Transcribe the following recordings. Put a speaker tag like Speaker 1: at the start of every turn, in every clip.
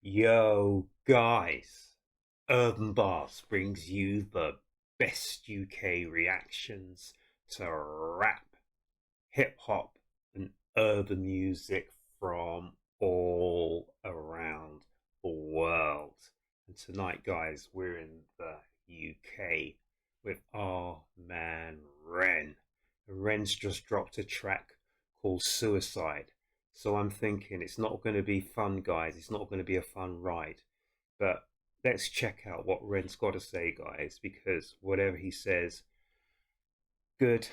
Speaker 1: Yo, guys, Urb'n Barz brings you the best UK reactions to rap, hip hop, and urban music from all around the world. And tonight, guys, we're in the UK with our man Ren. Ren's just dropped a track called Suicide. So I'm thinking it's not going to be fun, guys. It's not going to be a fun ride. But let's check out what Ren's got to say, guys, because whatever he says, good,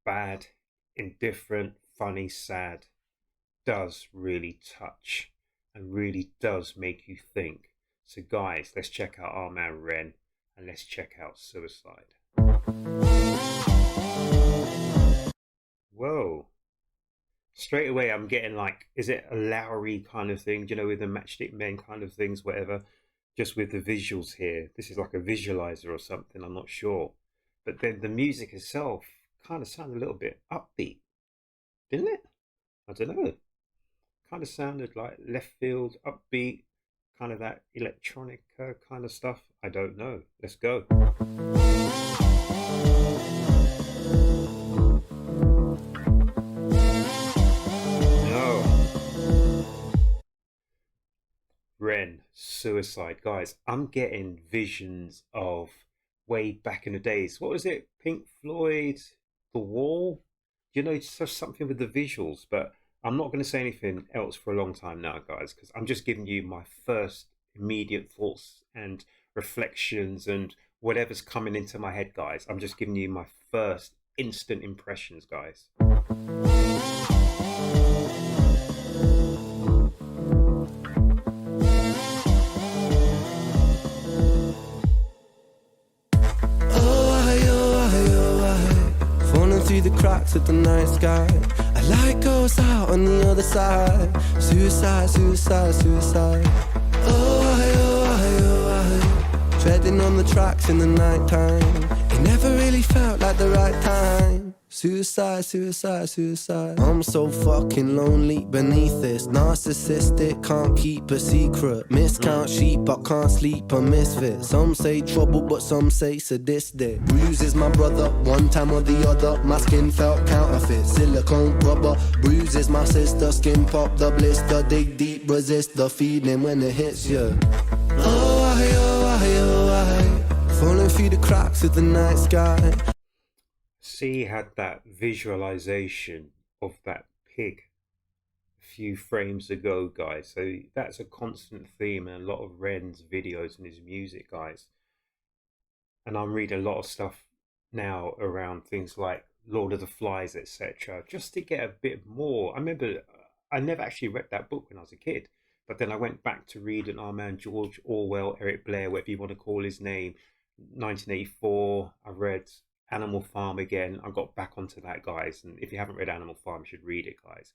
Speaker 1: bad, indifferent, funny, sad, does really touch and really does make you think. So, guys, let's check out our man Ren and let's check out Suicide. Whoa. Straight away I'm getting like, is it a Lowry kind of thing, you know, with the Matchstick Men kind of things, whatever, just with the visuals here. This is like a visualizer or something, I'm not sure. But then the music itself kind of sounded a little bit upbeat, didn't it? I don't know. Kind of sounded like left field, upbeat, kind of that electronic kind of stuff. I don't know. Let's go. Ren, Suicide, guys. I'm getting visions of way back in the days. What was it? Pink Floyd, The Wall? You know, it's just something with the visuals. But I'm not going to say anything else for a long time now, guys, because I'm just giving you my first immediate thoughts and reflections and whatever's coming into my head, guys. I'm just giving you my first instant impressions, guys.
Speaker 2: Through the cracks of the night sky, a light goes out on the other side. Suicide, suicide, suicide. Oh, treading on the tracks in the night time. It never really felt like the right time. Suicide, suicide, suicide. I'm so fucking lonely beneath this. Narcissistic, can't keep a secret. Miscount sheep, I can't sleep, a misfit. Some say trouble, but some say sadistic. Bruises my brother, one time or the other. My skin felt counterfeit, silicone rubber. Bruises my sister, skin pop the blister. Dig deep, resist the feeling when it hits you. Falling through the cracks of the night sky.
Speaker 1: See, had that visualization of that pig a few frames ago, guys. So that's a constant theme in a lot of Ren's videos and his music, guys. And I'm reading a lot of stuff now around things like Lord of the Flies, etc., just to get a bit more. I remember I never actually read that book when I was a kid, but then I went back to reading our man George Orwell, Eric Blair, whatever you want to call his name, 1984. I read Animal Farm again. I got back onto that, guys, and if you haven't read Animal Farm, you should read it, guys.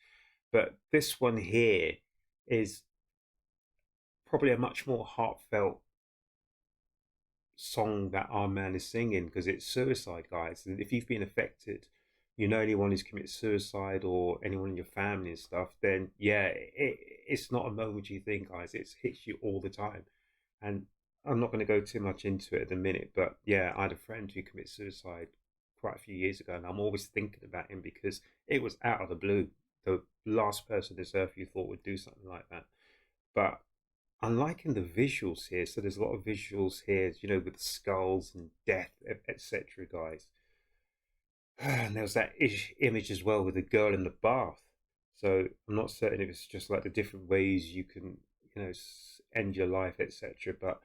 Speaker 1: But this one here is probably a much more heartfelt song that our man is singing, because it's suicide, guys. And if you've been affected, you know anyone who's committed suicide or anyone in your family and stuff, then yeah, it's not a moment you think, guys. It hits you all the time. And I'm not going to go too much into it at the minute, but yeah, I had a friend who committed suicide quite a few years ago, and I'm always thinking about him because it was out of the blue. The last person on this earth you thought would do something like that. But I'm liking the visuals here. So there's a lot of visuals here, you know, with skulls and death, etc., guys. And there was that image as well with the girl in the bath. So I'm not certain if it's just like the different ways you can, you know, end your life, etc., but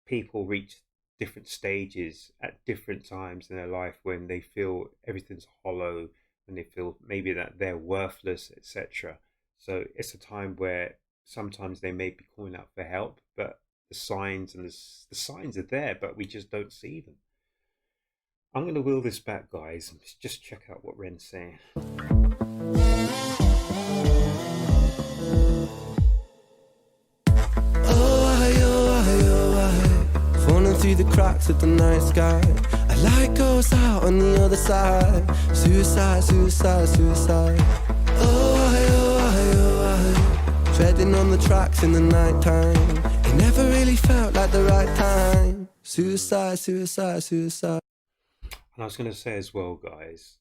Speaker 1: people reach different stages at different times in their life when they feel everything's hollow, when they feel maybe that they're worthless, etc. So it's a time where sometimes they may be calling out for help, but the signs and the signs are there, but we just don't see them. I'm going to wheel this back, guys, and just check out what Ren's saying.
Speaker 2: Through the cracks of the night sky, a light goes out on the other side. Suicide, suicide, suicide. Treading treading on the tracks in the night time. It never really felt like the right time. Suicide, suicide, suicide.
Speaker 1: And I was going to say as well, guys,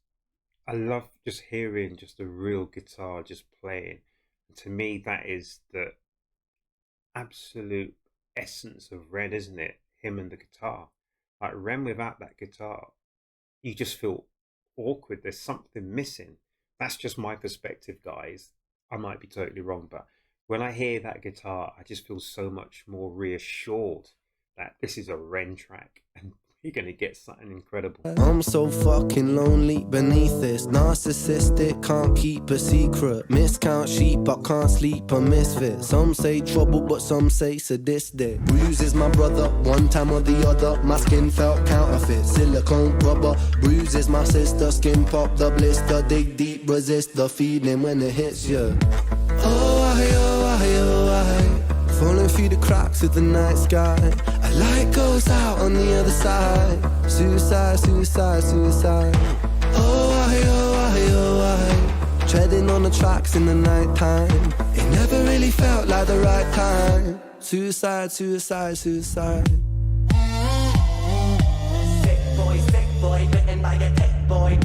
Speaker 1: I love just hearing just a real guitar just playing. To me, that is the absolute essence of Ren, isn't it? Him and the guitar. Like Ren without that guitar, you just feel awkward. There's something missing. That's just my perspective, guys. I might be totally wrong, but when I hear that guitar, I just feel so much more reassured that this is a Ren track and you're going to get something incredible.
Speaker 2: I'm so fucking lonely beneath this. Narcissistic, can't keep a secret. Miscount sheep, I can't sleep, a misfit. Some say trouble, but some say sadistic. Bruise is my brother, one time or the other. My skin felt counterfeit, silicone rubber. Bruise is my sister, skin pop the blister. Dig deep, resist the feeling when it hits you. Oh, I, oh, I, oh, I. Falling through the cracks of the night sky. A light goes out on the other side. Suicide, suicide, suicide. Oh, I, oh, I, oh, I. Treading on the tracks in the night time. It never really felt like the right time. Suicide, suicide, suicide.
Speaker 3: Sick boy, bitten by a tech boy.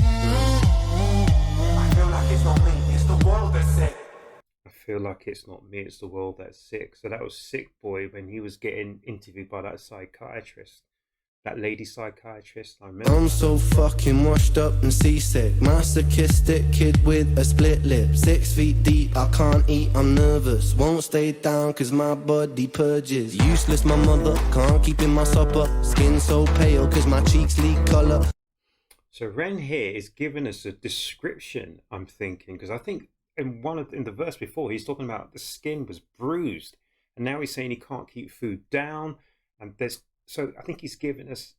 Speaker 3: I feel like it's not me, it's the world that's sick.
Speaker 1: I feel like it's not me, it's the world that's sick. So that was Sick Boy when he was getting interviewed by that psychiatrist, that lady psychiatrist. I remember.
Speaker 2: I'm so fucking washed up and seasick. Masochistic kid with a split lip. 6 feet deep, I can't eat, I'm nervous. Won't stay down cause my body purges. Useless my mother, can't keep in my supper. Skin so pale cause my cheeks leak colour.
Speaker 1: So Ren here is giving us a description, I'm thinking, because I think in the verse before he's talking about the skin was bruised, and now he's saying he can't keep food down, and so I think he's giving us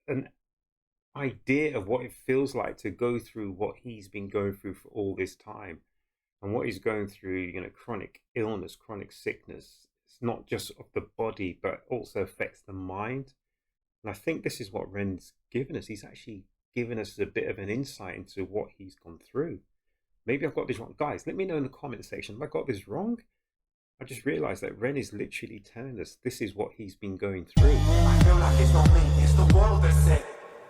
Speaker 1: an idea of what it feels like to go through what he's been going through for all this time, and what he's going through, chronic illness, chronic sickness. It's not just of the body but also affects the mind. And I think this is what Ren's given us. He's actually given us a bit of an insight into what he's gone through. Maybe I've got this wrong. Guys, let me know in the comment section. Have I got this wrong? I just realised that Ren is literally telling us this is what he's been going through.
Speaker 3: I feel like it's not me, it's the world that's sick.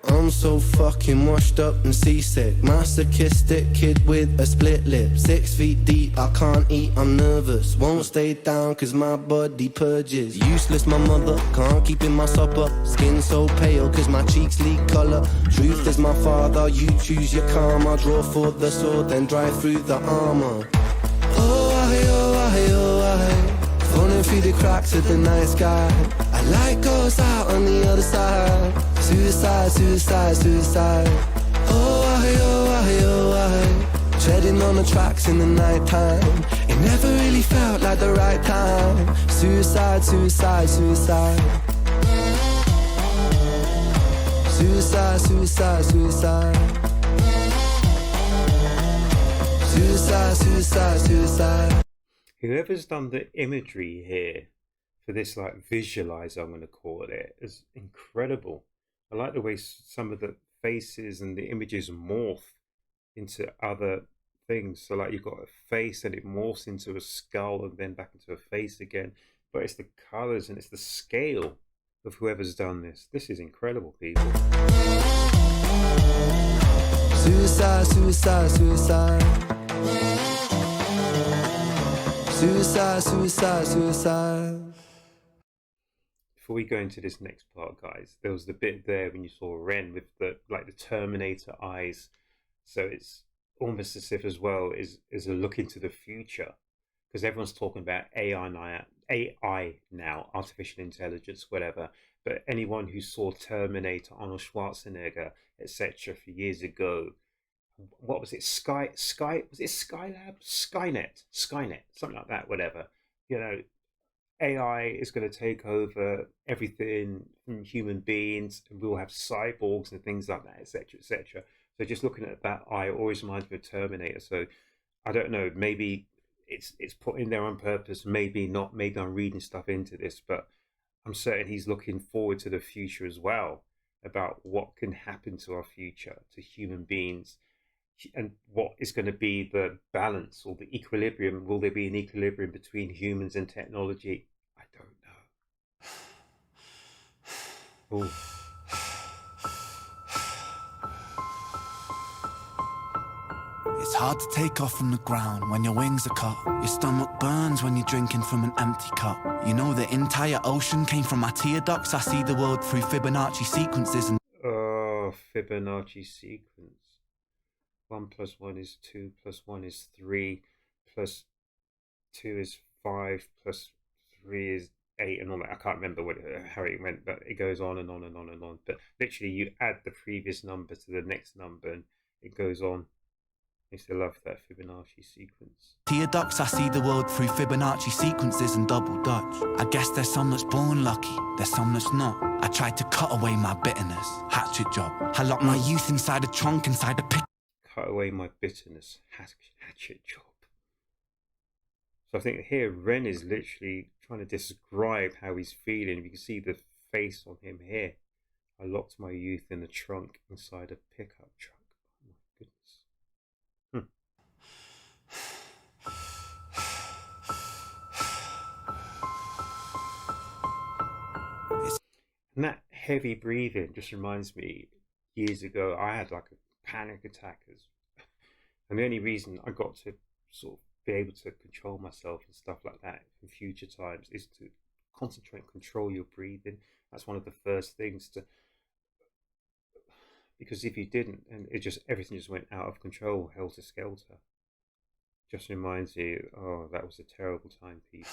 Speaker 2: I'm so fucking washed up and seasick. Masochistic kid with a split lip. 6 feet deep, I can't eat, I'm nervous. Won't stay down cause my body purges. Useless my mother, can't keep in my supper. Skin so pale cause my cheeks leak colour. Truth is my father, you choose your karma. Draw for the sword, then drive through the armour. Oh, I, oh, I, oh, I. Falling through the cracks of the night sky. A light goes out on the other side. Suicide, suicide, suicide. Oh, I, oh, I, oh, I. Treading on the tracks in the night time. It never really felt like the right time. Suicide, suicide, suicide. Suicide, suicide, suicide. Suicide, suicide, suicide.
Speaker 1: Whoever's done the imagery here for this visualizer, I'm going to call it, is incredible. I like the way some of the faces and the images morph into other things. So you've got a face and it morphs into a skull and then back into a face again. But it's the colors and it's the scale of whoever's done this. This is incredible, people.
Speaker 2: Suicide, suicide, suicide. Suicide, suicide, suicide.
Speaker 1: Before we go into this next part, guys, there was the bit there when you saw Ren with the Terminator eyes. So it's almost as if as well is a look into the future, because everyone's talking about AI now, artificial intelligence, whatever. But anyone who saw Terminator, Arnold Schwarzenegger, etc., for years ago, what was it? Sky was it Skylab? Skynet, something like that, whatever. AI is going to take over everything from human beings, and we'll have cyborgs and things like that, etc., etc. So just looking at that eye always reminds me of Terminator. So I don't know, maybe it's put in there on purpose, maybe not. Maybe I'm reading stuff into this, but I'm certain he's looking forward to the future as well, about what can happen to our future, to human beings. and what is going to be the balance or the equilibrium? Will there be an equilibrium between humans and technology? I don't know. Oh,
Speaker 2: It's hard to take off from the ground when your wings are cut. Your stomach burns when you're drinking from an empty cup. You know the entire ocean came from my tear ducts. I see the world through Fibonacci sequences and
Speaker 1: Fibonacci sequence. 1 + 1 is 2, + 1 is 3, + 2 is 5, + 3 is 8, and all that. I can't remember how it went, but it goes on and on and on and on. But literally, you add the previous number to the next number, and it goes on. I used to love that Fibonacci sequence.
Speaker 2: tear ducts. I see the world through Fibonacci sequences and double dutch. I guess there's some that's born lucky, there's some that's not. I tried to cut away my bitterness, hatchet job. I locked my youth inside a trunk, inside a pit.
Speaker 1: Cut away my bitterness, hatchet job. So I think here Ren is literally trying to describe how he's feeling. You can see the face on him here. I locked my youth in a trunk inside a pickup truck. Oh my goodness. And that heavy breathing just reminds me, years ago I had like a panic attack, and the only reason I got to sort of be able to control myself and stuff like that in future times is to concentrate and control your breathing. That's one of the first things to, because if you didn't, and everything just went out of control, helter skelter. Just reminds you, oh, that was a terrible time, people.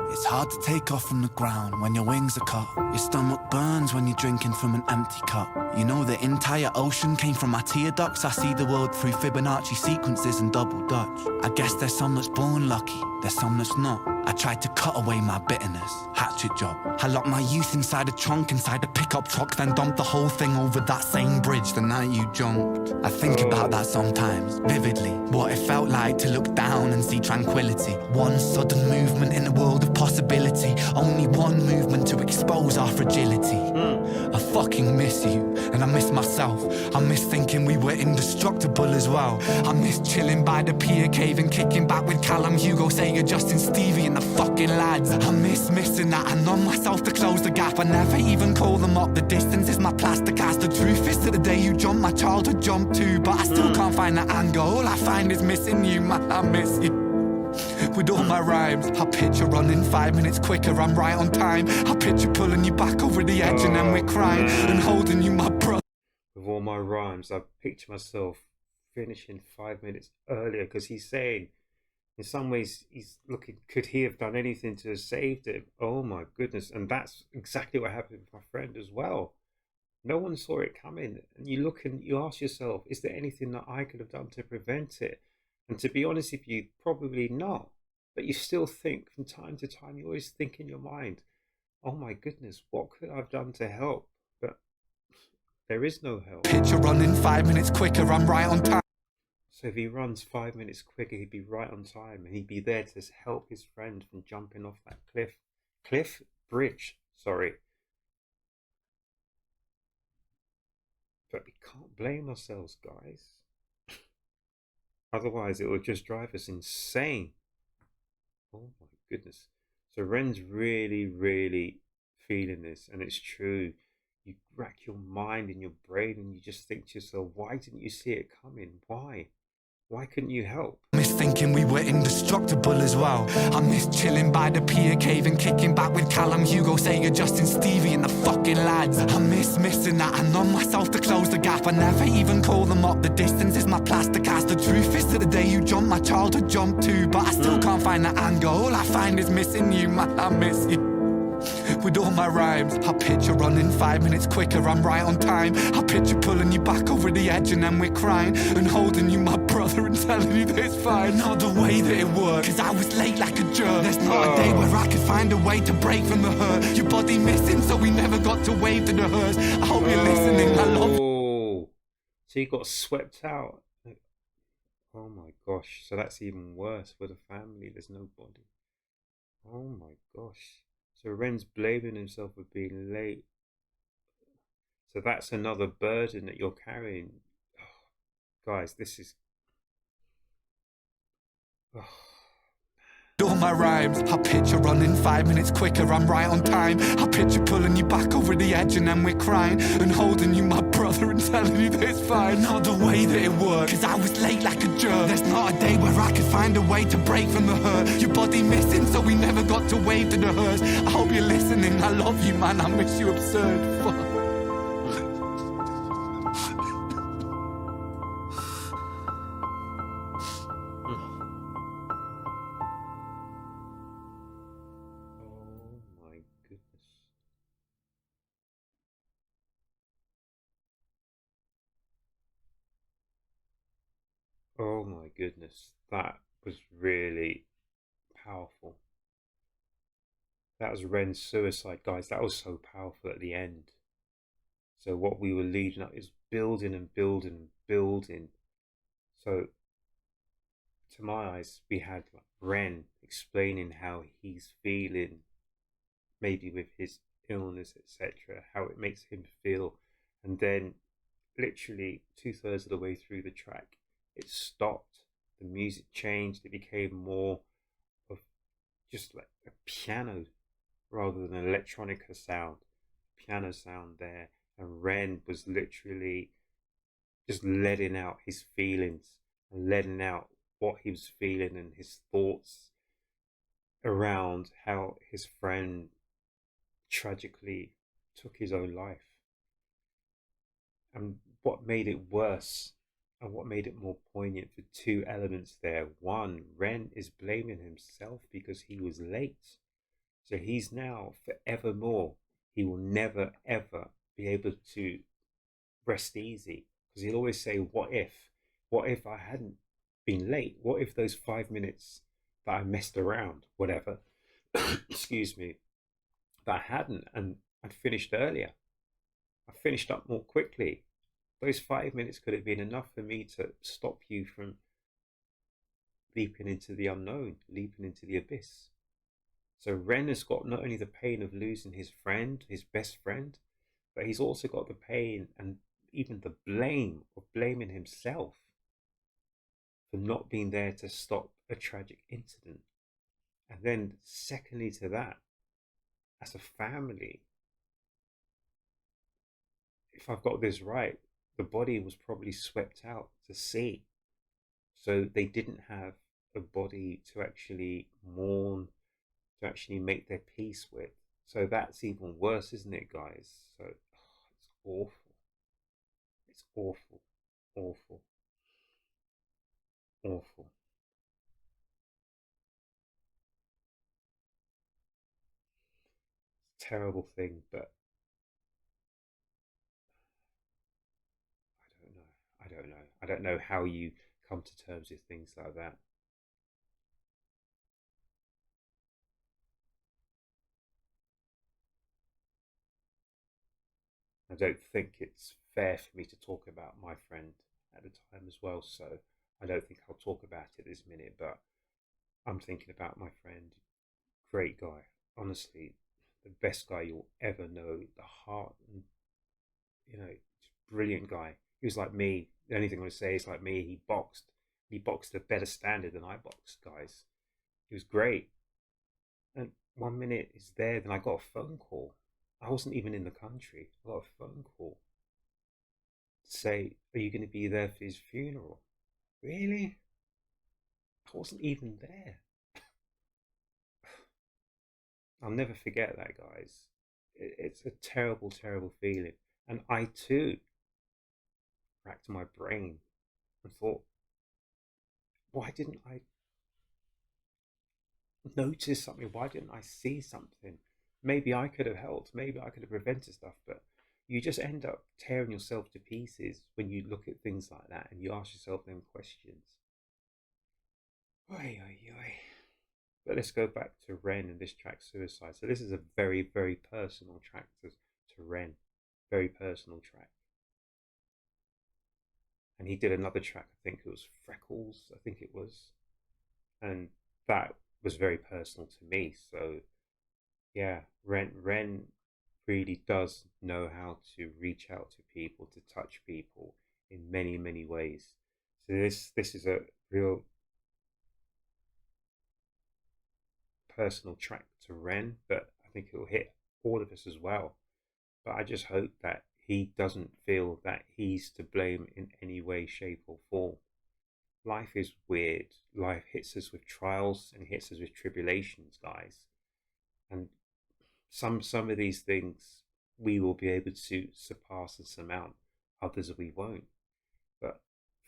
Speaker 2: It's hard to take off from the ground when your wings are cut. Your stomach burns when you're drinking from an empty cup. You know the entire ocean came from my tear ducts. I see the world through Fibonacci sequences and double dutch. I guess there's some that's born lucky, there's some that's not. I tried to cut away my bitterness, hatchet job. I locked my youth inside a trunk, inside a pickup truck, then dumped the whole thing over that same bridge the night you jumped. I think about that sometimes, vividly. What it felt like to look down and see tranquility. One sudden movement in a world of possibility. Only one movement to expose our fragility. I fucking miss you, and I miss myself. I miss thinking we were indestructible as well. I miss chilling by the pier cave and kicking back with Callum, Hugo, Sager, Justin, Stevie and the fucking lads. I miss missing that. I numb myself to close the gap. I never even call them up. The distance is my plaster cast. The truth is that the day you jumped, my childhood jumped too. But I still can't find that anger. All I find is missing you, man. I miss you. With all my rhymes, I picture running 5 minutes quicker, I'm right on time. I picture pulling you back over the edge and then we're crying and holding you, my brother.
Speaker 1: With all my rhymes, I picture myself finishing 5 minutes earlier, because he's saying, in some ways, he's looking, could he have done anything to have saved him? Oh my goodness. And that's exactly what happened with my friend as well. No one saw it coming. And you look and you ask yourself, is there anything that I could have done to prevent it? And to be honest with you, probably not. But you still think from time to time, you always think in your mind, oh my goodness, what could I have done to help? But there is no help.
Speaker 2: Picture running 5 minutes quicker, I'm right on time.
Speaker 1: So if he runs 5 minutes quicker, he'd be right on time, and he'd be there to help his friend from jumping off that bridge, sorry. But we can't blame ourselves, guys. Otherwise, it will just drive us insane. Oh my goodness. So Ren's really, really feeling this, and it's true. You rack your mind and your brain and you just think to yourself, why didn't you see it coming? Why? Why couldn't you help?
Speaker 2: I miss thinking we were indestructible as well. I miss chilling by the pier cave and kicking back with Callum, Hugo, Sager, Justin, Stevie and the fucking lads. I miss missing that. I numb myself to close the gap. I never even call them up. The distance is my plaster cast. The truth is that the day you jumped, my childhood jumped too. But I still can't find that anger. All I find is missing you, man. I miss you. With all my rhymes, I picture running 5 minutes quicker, I'm right on time. I picture pulling you back over the edge and then we're crying and holding you, my brother, and telling you that it's fine. Not the way that it worked, cause I was late like a jerk. There's not a day where I could find a way to break from the hurt. Your body missing, so we never got to wave to the hearse. I hope you're listening, I love you.
Speaker 1: So you got swept out. Oh my gosh, so that's even worse for the family. There's no body. Oh my gosh. So Ren's blaming himself for being late. So that's another burden that you're carrying. Oh, guys, this is. Oh.
Speaker 4: All my rhymes, I picture running 5 minutes quicker, I'm right on time. I picture pulling you back over the edge and then we're crying, and holding you, my brother, and telling you that it's fine. Not the way that it works, cause I was late like a jerk. There's not a day where I could find a way to break from the hurt. Your body missing, so we never got to wave to the hearse. I hope you're listening, I love you, man, I miss you absurd. Fuck.
Speaker 1: Oh my goodness, that was really powerful. That was REN Suicide, guys. That was so powerful at the end. So what we were leading up is building and building and building. So to my eyes, we had like Ren explaining how he's feeling, maybe with his illness, etc., how it makes him feel, and then literally 2/3 of the way through the track, it stopped. The music changed. It became more of just like a piano rather than an electronica sound. Piano sound there, and Ren was literally just letting out his feelings and letting out what he was feeling and his thoughts around how his friend tragically took his own life. And what made it worse and what made it more poignant for two elements there. One, Ren is blaming himself because he was late. So he's now forevermore, he will never ever be able to rest easy, because he'll always say, what if I hadn't been late? What if those 5 minutes that I messed around, whatever, excuse me, that I hadn't, and I'd finished earlier, I finished up more quickly. Those 5 minutes could have been enough for me to stop you from leaping into the unknown, leaping into the abyss. So Ren has got not only the pain of losing his friend, his best friend, but he's also got the pain and even the blame of blaming himself for not being there to stop a tragic incident. And then secondly to that, as a family, if I've got this right, the body was probably swept out to sea. So they didn't have a body to actually mourn, to actually make their peace with. So that's even worse, isn't it, guys? So it's awful. It's awful, awful, awful. It's a terrible thing, but I don't know. I don't know. I don't know how you come to terms with things like that. I don't think it's fair for me to talk about my friend at the time as well, so I don't think I'll talk about it this minute, but I'm thinking about my friend. Great guy. Honestly, the best guy you'll ever know. The heart, and brilliant guy. He was like me. The only thing I would say is like me. He boxed. He boxed a better standard than I boxed, guys. He was great. And 1 minute is there, then I got a phone call. I wasn't even in the country. I got a phone call to say, "Are you going to be there for his funeral?" Really? I wasn't even there. I'll never forget that, guys. It's a terrible, terrible feeling. And I too racked my brain and thought, why didn't I notice something? Why didn't I see something? Maybe I could have helped. Maybe I could have prevented stuff. But you just end up tearing yourself to pieces when you look at things like that and you ask yourself them questions. Oy, oy, oy. But let's go back to Ren and this track, Suicide. So this is a very, very personal track to Ren. Very personal track. And he did another track, I think it was Freckles, I think it was. And that was very personal to me. So yeah, Ren really does know how to reach out to people, to touch people in many, many ways. So this is a real personal track to Ren, but I think it will hit all of us as well. But I just hope that he doesn't feel that he's to blame in any way, shape, or form. Life is weird. Life hits us with trials and hits us with tribulations, guys. And some of these things we will be able to surpass and surmount. Others we won't. But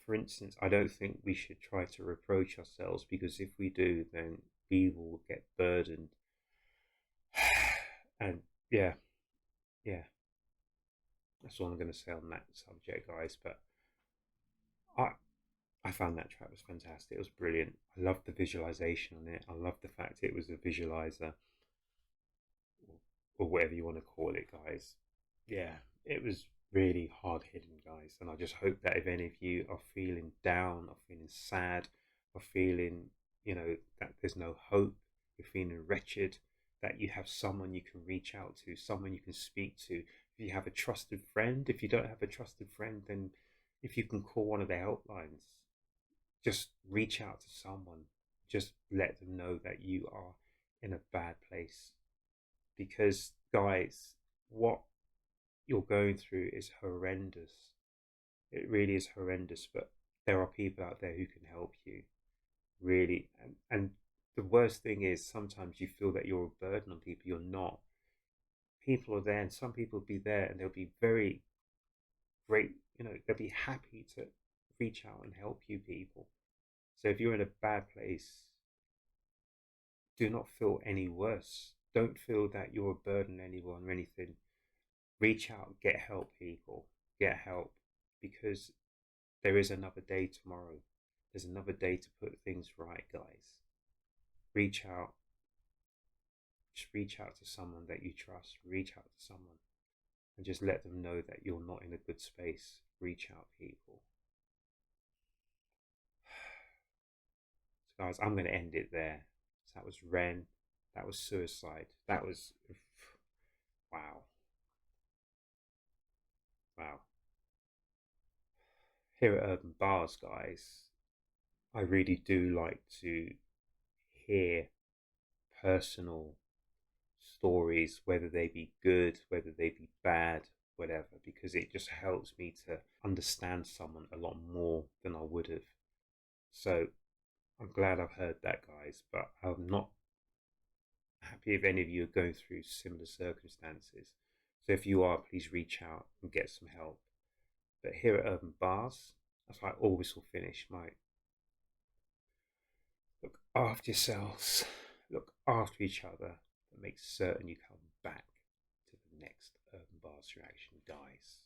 Speaker 1: for instance, I don't think we should try to reproach ourselves, because if we do, then we will get burdened. And yeah, yeah, that's all I'm going to say on that subject, guys. But I I found that track was fantastic. It was brilliant. I loved the visualization on it. I loved the fact it was a visualizer, or whatever you want to call it, guys. Yeah, it was really hard hitting, guys. And I just hope that if any of you are feeling down, or feeling sad, or feeling, that there's no hope, you're feeling wretched, that you have someone you can reach out to, someone you can speak to. If you have a trusted friend, if you don't have a trusted friend, then if you can call one of the helplines, just reach out to someone. Just let them know that you are in a bad place. Because, guys, what you're going through is horrendous. It really is horrendous, but there are people out there who can help you, really. And the worst thing is, sometimes you feel that you're a burden on people. You're not. People are there, and some people will be there, and they'll be very great. They'll be happy to reach out and help you, people. So if you're in a bad place, do not feel any worse. Don't feel that you're a burden on anyone or anything. Reach out, get help, people. Get help, because there is another day tomorrow. There's another day to put things right, guys. Reach out. Just reach out to someone that you trust. Reach out to someone and just let them know that you're not in a good space. Reach out, people. So, guys, I'm going to end it there. So that was Ren. That was Suicide. That was. Wow. Wow. Here at Urban Bars, guys, I really do like to hear personal stories, whether they be good, whether they be bad, whatever, because it just helps me to understand someone a lot more than I would have. So I'm glad I've heard that, guys, but I'm not happy if any of you are going through similar circumstances. So if you are, please reach out and get some help. But here at Urban Bars, that's how I always will finish my look after yourselves, look after each other, but make certain you come back to the next Urban Bars reaction, guys.